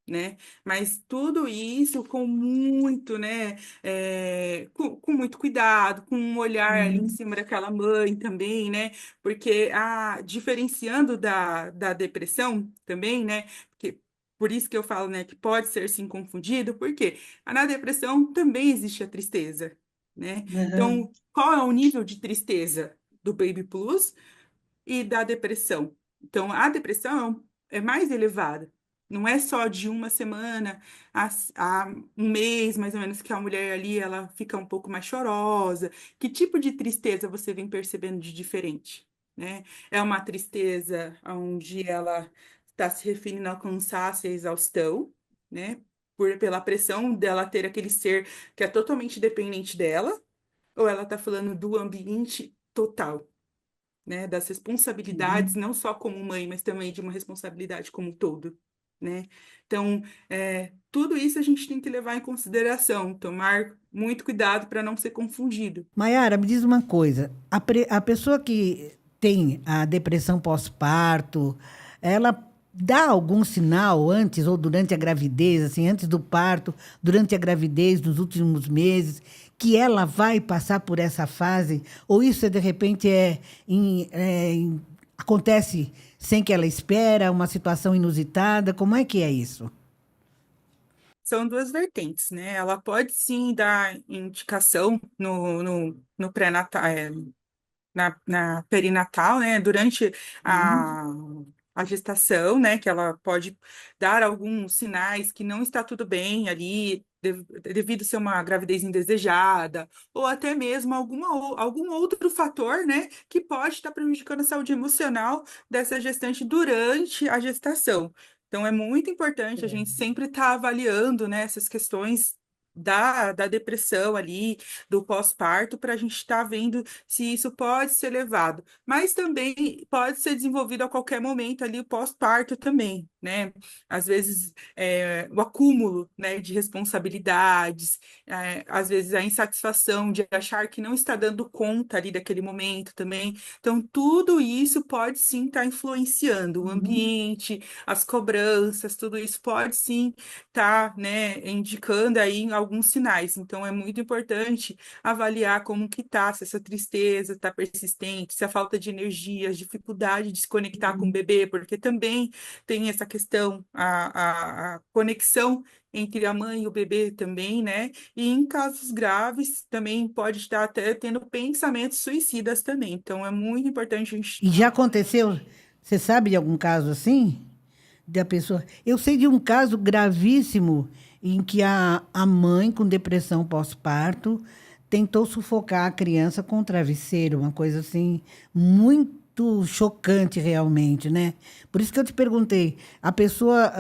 Né? Mas tudo isso com muito, né, com muito cuidado, com um olhar ali em Uhum. cima daquela mãe também, né? Porque diferenciando da depressão também, né? Porque, por isso que eu falo, né, que pode ser sim confundido, porque na depressão também existe a tristeza, né? Uhum. Então, qual é o nível de tristeza do Baby Plus e da depressão? Então, a depressão é mais elevada. Não é só de uma semana a um mês, mais ou menos, que a mulher ali ela fica um pouco mais chorosa. Que tipo de tristeza você vem percebendo de diferente, né? É uma tristeza onde ela está se referindo ao cansaço e à exaustão, né? Pela pressão dela ter aquele ser que é totalmente dependente dela, ou ela está falando do ambiente total, né? Das responsabilidades, Uhum. não só como mãe, mas também de uma responsabilidade como um todo, né? Então, tudo isso a gente tem que levar em consideração, tomar muito cuidado para não ser confundido. Maiara, me diz uma coisa. A pessoa que tem a depressão pós-parto, ela dá algum sinal antes ou durante a gravidez, assim, antes do parto, durante a gravidez, nos últimos meses, que ela vai passar por essa fase? Ou isso, de repente, acontece sem que ela espera, uma situação inusitada? Como é que é isso? São duas vertentes, né? Ela pode sim dar indicação no pré-natal, na perinatal, né, durante Uhum. a, a gestação, né, que ela pode dar alguns sinais que não está tudo bem ali, devido ser uma gravidez indesejada, ou até mesmo algum outro fator, né, que pode estar prejudicando a saúde emocional dessa gestante durante a gestação. Então, é muito importante a gente sempre estar avaliando, né, essas questões da depressão ali, do pós-parto, para a gente estar vendo se isso pode ser levado, mas também pode ser desenvolvido a qualquer momento ali o pós-parto também, né? Às vezes o acúmulo, né, de responsabilidades, às vezes a insatisfação de achar que não está dando conta ali daquele momento também. Então, tudo isso pode sim estar influenciando o Uhum. ambiente, as cobranças, tudo isso pode sim estar, né, indicando aí alguns sinais. Então, é muito importante avaliar como que tá, se essa tristeza está persistente, se a falta de energia, as dificuldade de se conectar com o Uhum. bebê, porque também tem essa questão, a conexão entre a mãe e o bebê também, né? E em casos graves também pode estar até tendo pensamentos suicidas também. Então é muito importante a gente. E já aconteceu, você sabe de algum caso assim? Da pessoa. Eu sei de um caso gravíssimo em que a mãe com depressão pós-parto tentou sufocar a criança com o travesseiro, uma coisa assim muito chocante realmente, né? Por isso que eu te perguntei, a pessoa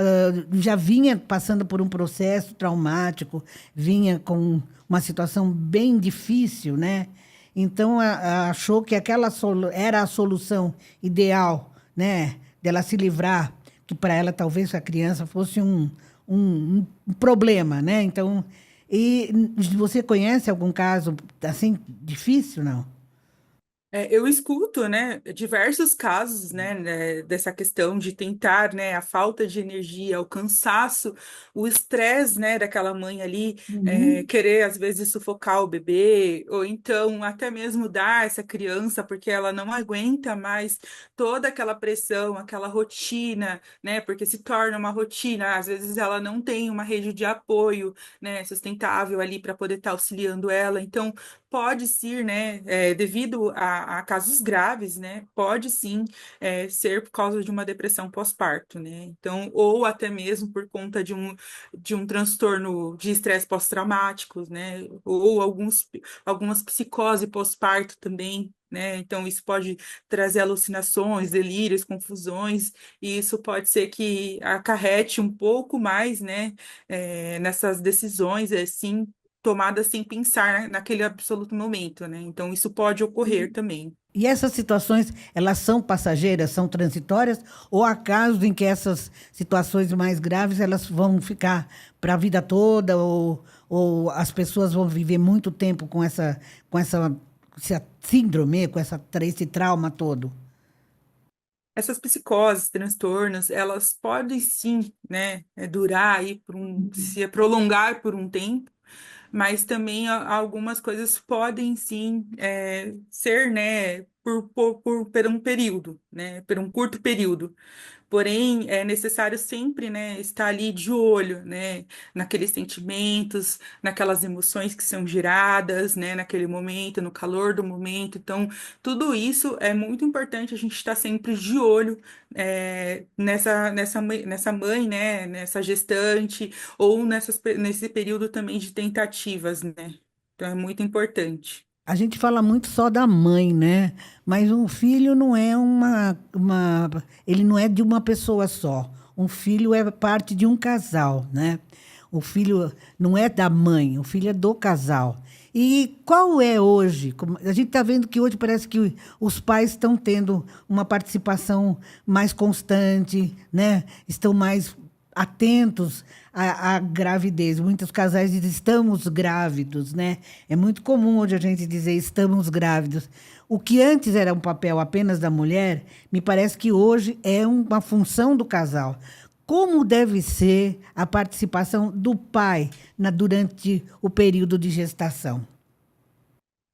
já vinha passando por um processo traumático, vinha com uma situação bem difícil, né? Então achou que era a solução ideal, né? Dela se livrar, que para ela talvez a criança fosse um problema, né? Então, você conhece algum caso assim difícil, não? Eu escuto, né, diversos casos, dessa questão de tentar, né, a falta de energia, o cansaço, o estresse, né, daquela mãe ali, Uhum. querer às vezes sufocar o bebê, ou então até mesmo dar essa criança, porque ela não aguenta mais toda aquela pressão, aquela rotina, né, porque se torna uma rotina, às vezes ela não tem uma rede de apoio, né, sustentável ali para poder estar auxiliando ela, então pode sim, né, devido a casos graves, né, pode sim ser por causa de uma depressão pós-parto, né, então, ou até mesmo por conta de um transtorno de estresse pós-traumático, né, ou algumas psicose pós-parto também, né, então isso pode trazer alucinações, delírios, confusões, e isso pode ser que acarrete um pouco mais, né, nessas decisões, assim, tomadas sem pensar naquele absoluto momento, né? Então, isso pode ocorrer também. E essas situações, elas são passageiras, são transitórias, ou há casos em que essas situações mais graves, elas vão ficar para a vida toda, ou as pessoas vão viver muito tempo com essa síndrome, esse trauma todo? Essas psicoses, transtornos, elas podem sim, né, durar aí se prolongar por um tempo, mas também algumas coisas podem sim ser, né, por um período, né, por um curto período. Porém, é necessário sempre, né, estar ali de olho, né, naqueles sentimentos, naquelas emoções que são geradas, né, naquele momento, no calor do momento. Então, tudo isso é muito importante a gente estar sempre de olho nessa mãe, né, nessa gestante, ou nesse período também de tentativas, né? Então, é muito importante. A gente fala muito só da mãe, né? Mas um filho não é ele não é de uma pessoa só. Um filho é parte de um casal, né? O filho não é da mãe, o filho é do casal. E qual é hoje? A gente está vendo que hoje parece que os pais estão tendo uma participação mais constante, né? Estão mais atentos à gravidez. Muitos casais dizem estamos grávidos, né? É muito comum hoje a gente dizer estamos grávidos. O que antes era um papel apenas da mulher, me parece que hoje é uma função do casal. Como deve ser a participação do pai durante o período de gestação?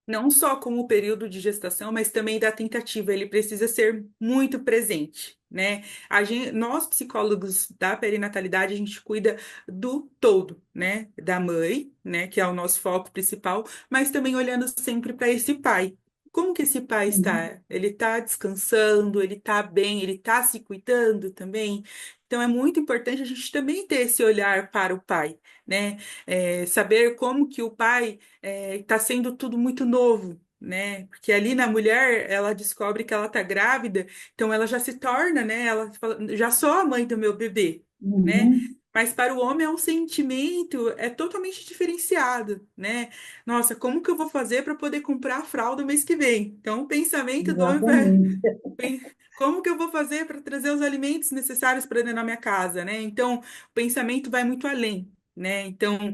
Não só como o período de gestação, mas também da tentativa, ele precisa ser muito presente, né? Nós, psicólogos da perinatalidade, a gente cuida do todo, né? Da mãe, né? Que é o nosso foco principal, mas também olhando sempre para esse pai. Como que esse pai Uhum. está? Ele está descansando, ele está bem, ele está se cuidando também. Então, é muito importante a gente também ter esse olhar para o pai, né? Saber como que o pai está sendo tudo muito novo, né? Porque ali na mulher, ela descobre que ela está grávida, então ela já se torna, né? Ela fala, já sou a mãe do meu bebê, né? Uhum. Mas para o homem é um sentimento totalmente diferenciado, né? Nossa, como que eu vou fazer para poder comprar a fralda mês que vem? Então, o pensamento do homem vai, Exatamente. como que eu vou fazer para trazer os alimentos necessários para dentro da minha casa, né? Então, o pensamento vai muito além, né? Então,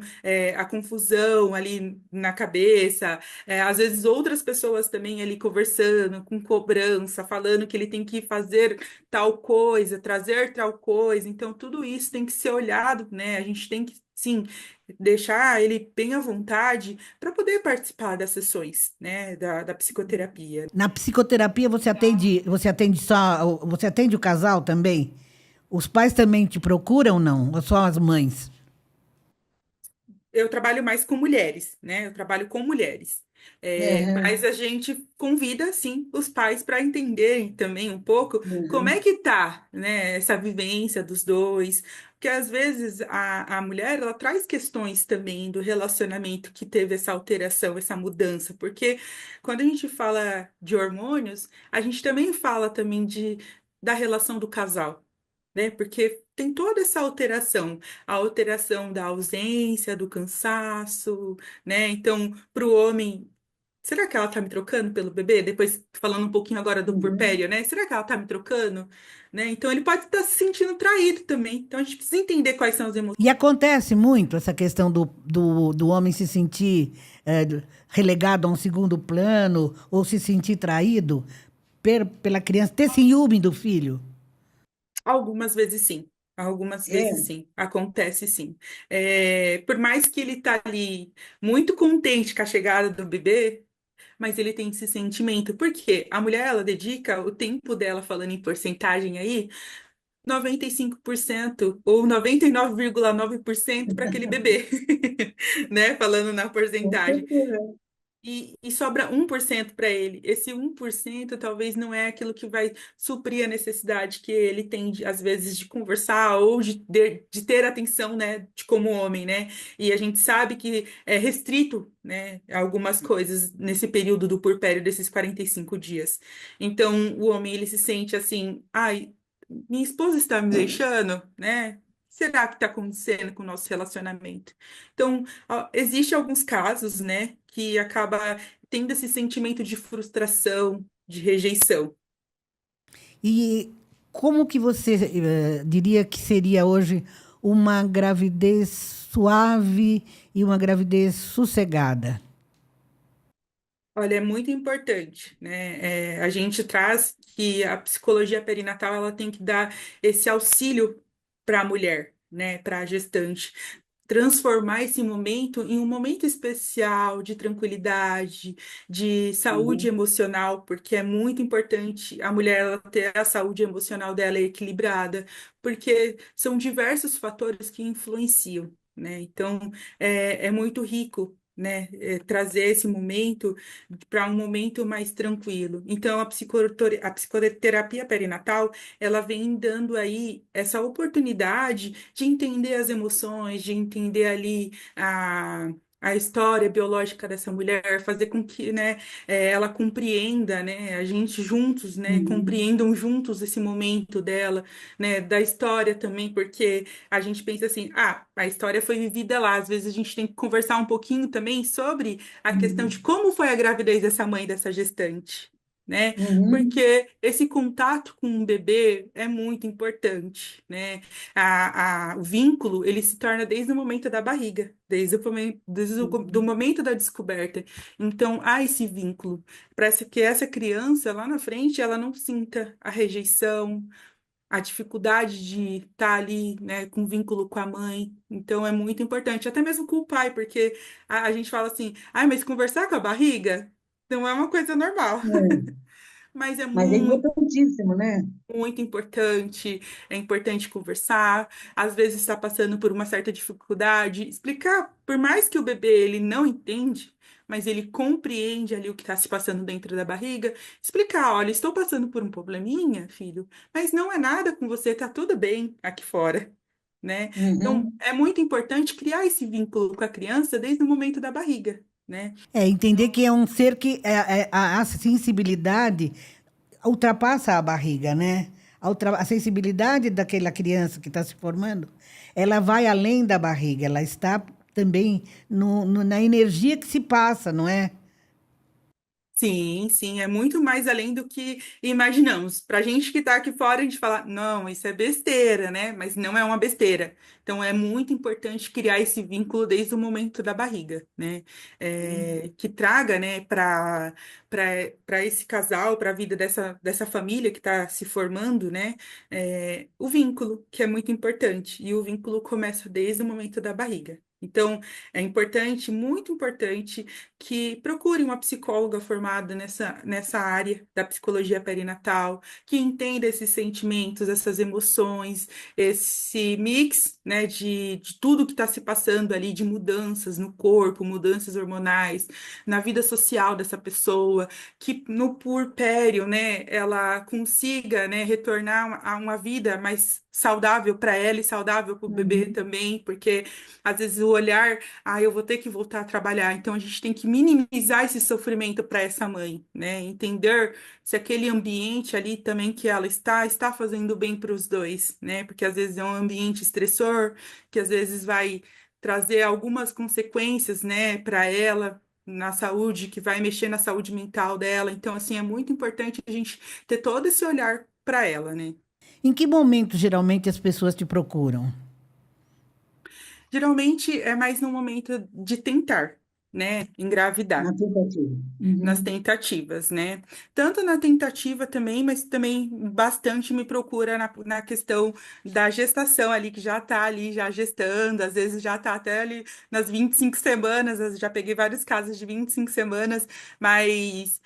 a confusão ali na cabeça, às vezes outras pessoas também ali conversando, com cobrança, falando que ele tem que fazer tal coisa, trazer tal coisa. Então, tudo isso tem que ser olhado, né? A gente tem que, sim, deixar ele bem à vontade para poder participar das sessões, né? Da psicoterapia. Na psicoterapia você atende o casal também? Os pais também te procuram ou não? Ou só as mães? Eu trabalho mais com mulheres, né? Eu trabalho com mulheres. É, Mas a gente convida, sim, os pais para entenderem também um pouco como é uhum. que tá, né, essa vivência dos dois. Porque às vezes a mulher, ela traz questões também do relacionamento que teve essa alteração, essa mudança. Porque quando a gente fala de hormônios, a gente também fala também da relação do casal, né? Porque tem toda essa alteração, a alteração da ausência, do cansaço, né? Então, para o homem será que ela tá me trocando pelo bebê? Depois, falando um pouquinho agora do Uhum. puerpério, né? Será que ela tá me trocando? Né? Então, ele pode estar se sentindo traído também. Então, a gente precisa entender quais são as emoções. E acontece muito essa questão do homem se sentir relegado a um segundo plano ou se sentir traído pela criança, ter ciúme do filho. Algumas vezes sim. Algumas vezes É. sim, acontece sim. Por mais que ele tá ali muito contente com a chegada do bebê, mas ele tem esse sentimento. Por quê? A mulher, ela dedica o tempo dela, falando em porcentagem aí, 95% ou 99,9% para aquele bebê, né? Falando na Com porcentagem. certeza. E sobra 1% para ele. Esse 1% talvez não é aquilo que vai suprir a necessidade que ele tem, às vezes, de conversar ou de ter atenção, né, de como homem, né? E a gente sabe que é restrito, né, algumas coisas nesse período do puerpério, desses 45 dias. Então, o homem, ele se sente assim, ai, minha esposa está me deixando, né? Será que está acontecendo com o nosso relacionamento? Então, existe alguns casos, né, que acaba tendo esse sentimento de frustração, de rejeição. E como que você diria que seria hoje uma gravidez suave e uma gravidez sossegada? Olha, é muito importante, né? A gente traz que a psicologia perinatal ela tem que dar esse auxílio para a mulher, né, para a gestante, transformar esse momento em um momento especial de tranquilidade, de saúde Uhum. emocional, porque é muito importante a mulher ela ter a saúde emocional dela equilibrada, porque são diversos fatores que influenciam, né? Então, é muito rico. Né, trazer esse momento para um momento mais tranquilo. Então, a psicoterapia perinatal, ela vem dando aí essa oportunidade de entender as emoções, de entender ali a história biológica dessa mulher, fazer com que, né, ela compreenda, né, a gente juntos, né, Uhum. compreendam juntos esse momento dela, né, da história também, porque a gente pensa assim, a história foi vivida lá, às vezes a gente tem que conversar um pouquinho também sobre a questão de Uhum. como foi a gravidez dessa mãe, dessa gestante, né? Uhum. Porque esse contato com o bebê é muito importante, né? O vínculo, ele se torna desde o momento da barriga, do Uhum. momento da descoberta. Então, há esse vínculo, para que essa criança, lá na frente, ela não sinta a rejeição, a dificuldade de estar ali, né, com vínculo com a mãe. Então é muito importante, até mesmo com o pai, porque a gente fala assim, ai, mas conversar com a barriga não é uma coisa normal, É. mas é Mas é muito importantíssimo, né? muito importante, é importante conversar, às vezes está passando por uma certa dificuldade, explicar, por mais que o bebê ele não entende, mas ele compreende ali o que está se passando dentro da barriga, explicar, olha, estou passando por um probleminha, filho, mas não é nada com você, tá tudo bem aqui fora, né? Então, Uhum. é muito importante criar esse vínculo com a criança desde o momento da barriga, né? É entender que é um ser que a sensibilidade ultrapassa a barriga, né? A sensibilidade daquela criança que está se formando, ela vai além da barriga, ela está também na energia que se passa, não é? Sim, sim, é muito mais além do que imaginamos. Para a gente que está aqui fora, a gente fala, não, isso é besteira, né? Mas não é uma besteira. Então, é muito importante criar esse vínculo desde o momento da barriga, né? Que traga, né, para esse casal, para a vida dessa família que está se formando, né? O vínculo, que é muito importante. E o vínculo começa desde o momento da barriga. Então, é importante, muito importante que procure uma psicóloga formada nessa área da psicologia perinatal, que entenda esses sentimentos, essas emoções, esse mix, né, de tudo que está se passando ali, de mudanças no corpo, mudanças hormonais, na vida social dessa pessoa, que no puerpério, né, ela consiga, né, retornar a uma vida mais saudável para ela e saudável para o bebê Uhum. também, porque às vezes o olhar eu vou ter que voltar a trabalhar. Então a gente tem que minimizar esse sofrimento para essa mãe, né? Entender se aquele ambiente ali também que ela está fazendo bem para os dois, né? Porque às vezes é um ambiente estressor, que às vezes vai trazer algumas consequências, né, para ela. na saúde, que vai mexer na saúde mental dela. Então, assim, é muito importante a gente ter todo esse olhar para ela, né? Em que momento geralmente as pessoas te procuram? Geralmente é mais no momento de tentar, né, Na engravidar. tentativa. Nas Uhum. tentativas, né? Tanto na tentativa também, mas também bastante me procura na questão da gestação ali, que já tá ali, já gestando, às vezes já tá até ali nas 25 semanas, eu já peguei vários casos de 25 semanas, mas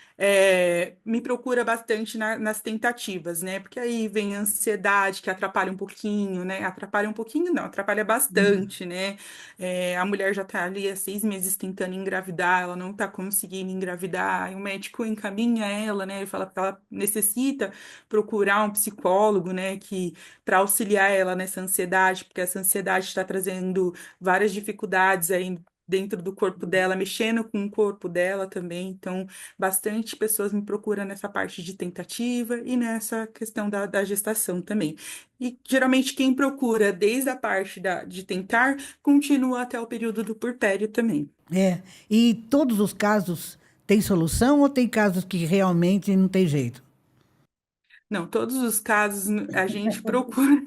me procura bastante nas tentativas, né? Porque aí vem a ansiedade, que atrapalha um pouquinho, né? Atrapalha um pouquinho, não, atrapalha Uhum. bastante, né? A mulher já está ali há 6 meses tentando engravidar, ela não está conseguindo engravidar, e o médico encaminha ela, né? Ele fala que ela necessita procurar um psicólogo, né? Que para auxiliar ela nessa ansiedade, porque essa ansiedade está trazendo várias dificuldades aí dentro do corpo dela, mexendo com o corpo dela também. Então, bastante pessoas me procuram nessa parte de tentativa e nessa questão da gestação também. E geralmente quem procura desde a parte de tentar continua até o período do puerpério também. É. E todos os casos têm solução ou tem casos que realmente não tem jeito? Não, todos os casos a gente procura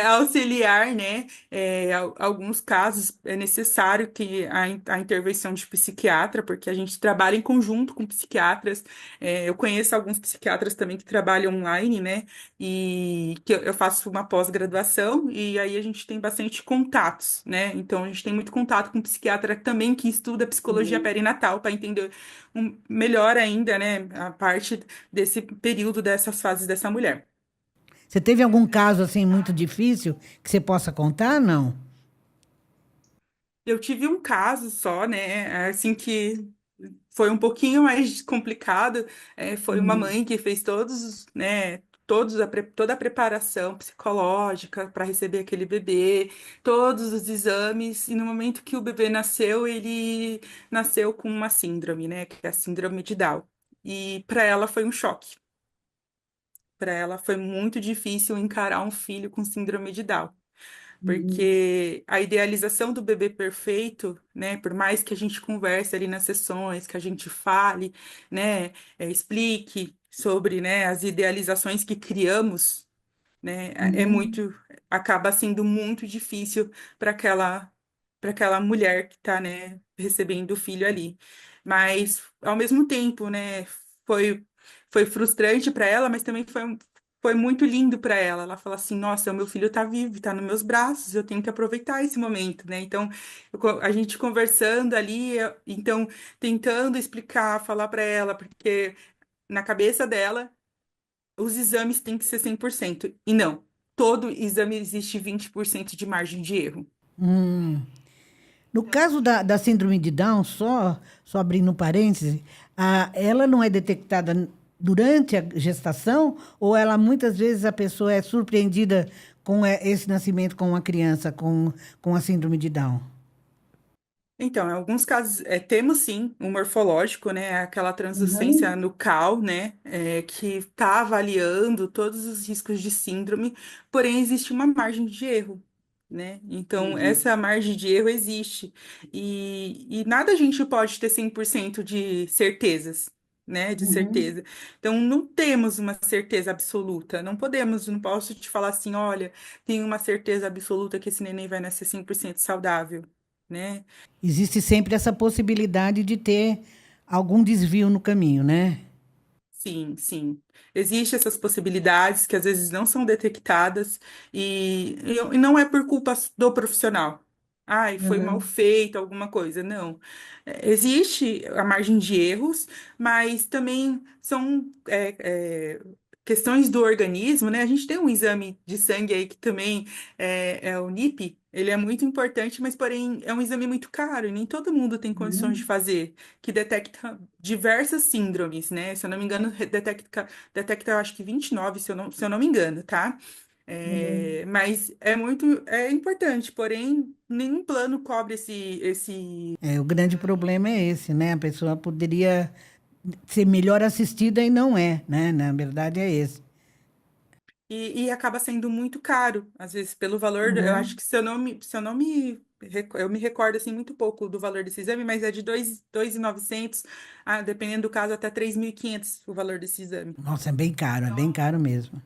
auxiliar, né? Alguns casos é necessário que a intervenção de psiquiatra, porque a gente trabalha em conjunto com psiquiatras. Eu conheço alguns psiquiatras também que trabalham online, né? E que eu faço uma pós-graduação e aí a gente tem bastante contatos, né? Então a gente tem muito contato com psiquiatra também que estuda psicologia Uhum. perinatal para entender melhor ainda, né? A parte desse período dessas fases dessa mulher. Você teve algum caso assim muito difícil que você possa contar? Não. Eu tive um caso só, né, assim que foi um pouquinho mais complicado, foi uma Uhum. mãe que fez toda a preparação psicológica para receber aquele bebê, todos os exames, e no momento que o bebê nasceu, ele nasceu com uma síndrome, né, que é a síndrome de Down. E para ela foi um choque. Para ela foi muito difícil encarar um filho com síndrome de Down. Uhum. Porque a idealização do bebê perfeito, né, por mais que a gente converse ali nas sessões, que a gente fale, né, explique sobre, né, as idealizações que criamos, né, Uhum. acaba sendo muito difícil para aquela mulher que está, né, recebendo o filho ali. Mas ao mesmo tempo, né, foi foi frustrante para ela, mas também foi muito lindo para ela. Ela fala assim: "Nossa, o meu filho está vivo, está nos meus braços, eu tenho que aproveitar esse momento", né? Então, a gente conversando ali, então tentando explicar, falar para ela, porque na cabeça dela os exames têm que ser 100%. E não, todo exame existe 20% de margem de erro. Hum. No caso da síndrome de Down, só abrindo um parêntese, ela não é detectada durante a gestação ou ela muitas vezes a pessoa é surpreendida com esse nascimento com uma criança com a síndrome de Down? Então, em alguns casos, temos sim um morfológico, né? Aquela translucência Uhum. nucal, né? Que está avaliando todos os riscos de síndrome, porém existe uma margem de erro, né? Então, Uhum. essa margem de erro existe. E nada a gente pode ter 100% de certezas, né? De Uhum. certeza. Então, não temos uma certeza absoluta. Não posso te falar assim, olha, tenho uma certeza absoluta que esse neném vai nascer 100% saudável, né? Existe sempre essa possibilidade de ter algum desvio no caminho, né? Sim, sim. Existem essas possibilidades que às vezes não são detectadas e não é por culpa do profissional. Ai, foi mal Uhum. feito alguma coisa. Não. Existe a margem de erros, mas também são questões do organismo, né? A gente tem um exame de sangue aí que também é o NIP. Ele é muito importante, mas porém é um exame muito caro e nem todo mundo tem condições de Uhum. fazer, que detecta diversas síndromes, né? Se eu não me engano, detecta eu acho que 29, se eu não me engano, tá? Uhum. Mas é importante, porém, nenhum plano cobre esse. É, o grande problema é esse, né? A pessoa poderia ser melhor assistida e não é, né? Na verdade é esse. E acaba sendo muito caro, às vezes, pelo valor. Eu acho Uhum. que, se eu não me eu me recordo assim muito pouco do valor desse exame, mas é de 2.900, dependendo do caso, até 3.500 o valor desse exame. Nossa, é bem caro mesmo.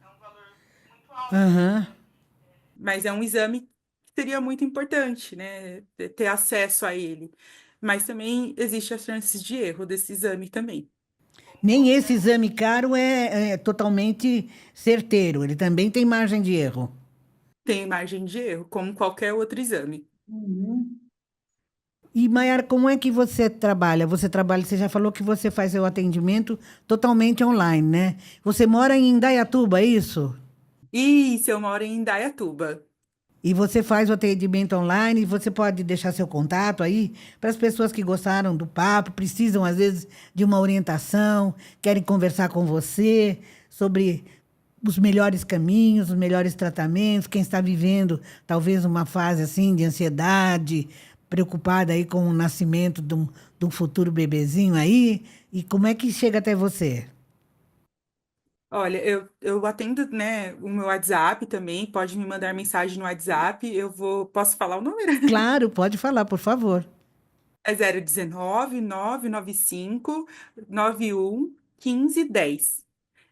Aham. Mas é um exame que seria muito importante, né? Ter acesso a ele. Mas também existe as chances de erro desse exame também. Nem esse exame caro é totalmente certeiro, ele também tem margem de erro. Tem margem de erro, como qualquer outro exame. E, Mayara, como é que você trabalha? Você já falou que você faz seu atendimento totalmente online, né? Você mora em Indaiatuba, é isso? Isso, eu moro em Indaiatuba. E você faz o atendimento online, você pode deixar seu contato aí para as pessoas que gostaram do papo, precisam às vezes de uma orientação, querem conversar com você sobre os melhores caminhos, os melhores tratamentos, quem está vivendo talvez uma fase assim de ansiedade, preocupada aí com o nascimento de um futuro bebezinho aí, e como é que chega até você? Olha, eu atendo, né, o meu WhatsApp também, pode me mandar mensagem no WhatsApp, posso falar o número? Claro, pode falar, por favor. É 019 995 91 1510.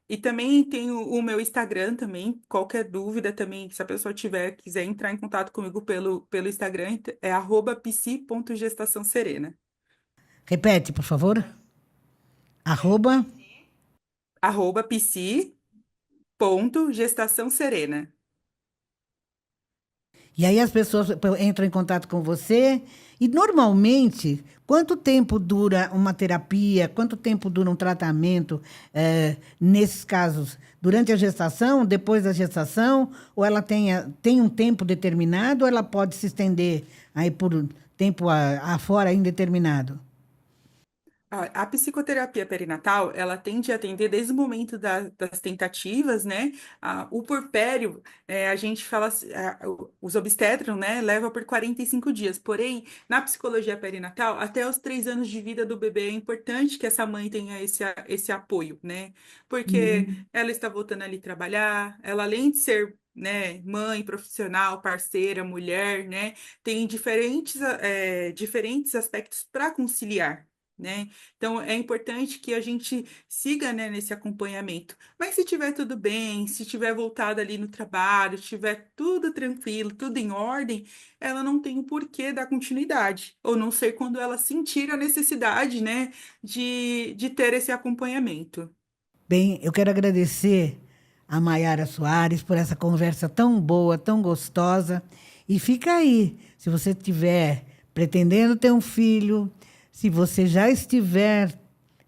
E também tem o meu Instagram também, qualquer dúvida também, se a pessoa quiser entrar em contato comigo pelo Instagram, é @psi.gestaçãoserena. Repete, por favor. Arroba. @psi.gestaçãoserena. E aí as pessoas entram em contato com você. E normalmente, quanto tempo dura uma terapia? Quanto tempo dura um tratamento, nesses casos? Durante a gestação, depois da gestação? Ou ela tem um tempo determinado ou ela pode se estender aí por um tempo afora indeterminado? A psicoterapia perinatal, ela tende a atender desde o momento das tentativas, né? O puerpério, a gente fala, os obstetram, né? Leva por 45 dias. Porém, na psicologia perinatal, até os 3 anos de vida do bebê é importante que essa mãe tenha esse apoio, né? Porque ela está voltando ali trabalhar, ela além de ser, né, mãe, profissional, parceira, mulher, né? Tem diferentes aspectos para conciliar. Né? Então, é importante que a gente siga, né, nesse acompanhamento. Mas se tiver tudo bem, se tiver voltado ali no trabalho, tiver tudo tranquilo, tudo em ordem, ela não tem o porquê dar continuidade. Ou não sei quando ela sentir a necessidade, né, de ter esse acompanhamento. Bem, eu quero agradecer a Maiara Soares por essa conversa tão boa, tão gostosa. E fica aí, se você estiver pretendendo ter um filho, se você já estiver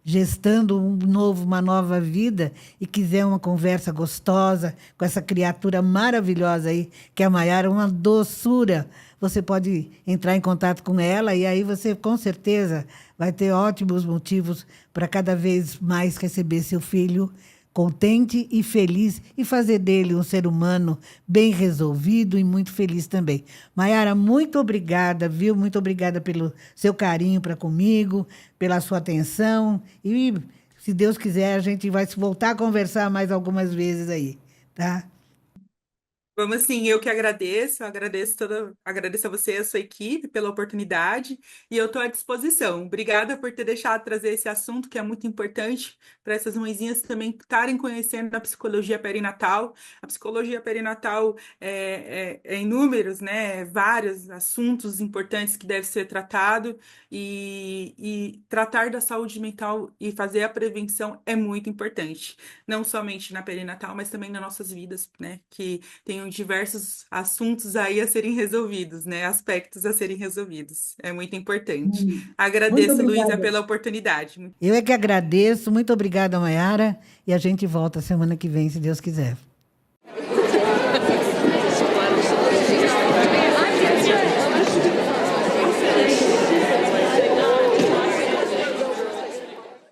gestando uma nova vida e quiser uma conversa gostosa com essa criatura maravilhosa aí, que é a Maiara, uma doçura, você pode entrar em contato com ela e aí você com certeza vai ter ótimos motivos para cada vez mais receber seu filho contente e feliz e fazer dele um ser humano bem resolvido e muito feliz também. Maiara, muito obrigada, viu? Muito obrigada pelo seu carinho para comigo, pela sua atenção e, se Deus quiser, a gente vai se voltar a conversar mais algumas vezes aí, tá? Vamos sim, eu que agradeço, agradeço a você e a sua equipe pela oportunidade e eu estou à disposição. Obrigada por ter deixado trazer esse assunto que é muito importante para essas mãezinhas também estarem conhecendo a psicologia perinatal. A psicologia perinatal é inúmeros, né? Vários assuntos importantes que devem ser tratados e tratar da saúde mental e fazer a prevenção é muito importante, não somente na perinatal, mas também nas nossas vidas, né? Que tenham diversos assuntos aí a serem resolvidos, né? Aspectos a serem resolvidos. É muito importante. Muito Agradeço, Luísa, obrigada. pela oportunidade. Eu é que agradeço, muito obrigada, Maiara, e a gente volta semana que vem, se Deus quiser.